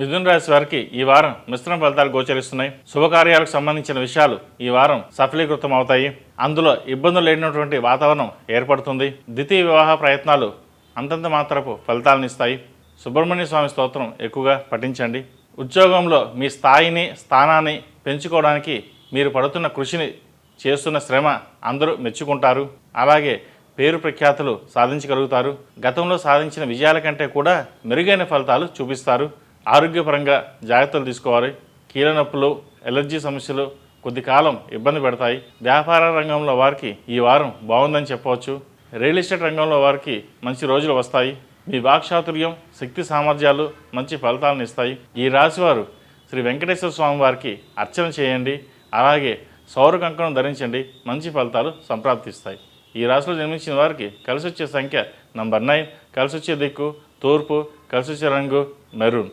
మిథున రాశి వారికి ఈ వారం మిశ్రమ ఫలితాలు గోచరిస్తున్నాయి. శుభకార్యాలకు సంబంధించిన విషయాలు ఈ వారం సఫలీకృతం అవుతాయి. అందులో ఇబ్బందులు లేనటువంటి వాతావరణం ఏర్పడుతుంది. ద్వితీయ వివాహ ప్రయత్నాలు అంతంత మాత్రపు ఫలితాలను ఇస్తాయి. సుబ్రహ్మణ్య స్వామి స్తోత్రం ఎక్కువగా పఠించండి. ఉద్యోగంలో మీ స్థాయిని స్థానాన్ని పెంచుకోవడానికి మీరు పడుతున్న కృషిని చేస్తున్న శ్రమ అందరూ మెచ్చుకుంటారు. అలాగే పేరు ప్రఖ్యాతులు సాధించగలుగుతారు. గతంలో సాధించిన విజయాల కంటే కూడా మెరుగైన ఫలితాలు చూపిస్తారు. ఆరోగ్యపరంగా జాగ్రత్తలు తీసుకోవాలి. కీళ్ళ నొప్పులు, ఎలర్జీ సమస్యలు కొద్ది కాలం ఇబ్బంది పెడతాయి. వ్యాపార రంగంలో వారికి ఈ వారం బాగుందని చెప్పవచ్చు. రియల్ ఎస్టేట్ రంగంలో వారికి మంచి రోజులు వస్తాయి. మీ వాక్చాతుర్యం, శక్తి సామర్థ్యాలు మంచి ఫలితాలను ఇస్తాయి. ఈ రాశివారు శ్రీ వెంకటేశ్వర స్వామి వారికి అర్చన చేయండి. అలాగే సౌర కంకణం ధరించండి. మంచి ఫలితాలు సంప్రాప్తిస్తాయి. ఈ రాశిలో జన్మించిన వారికి కలిసి వచ్చే సంఖ్య నంబర్ 9, కలిసి వచ్చే దిక్కు తూర్పు, కలిసి వచ్చే రంగు మెరూన్.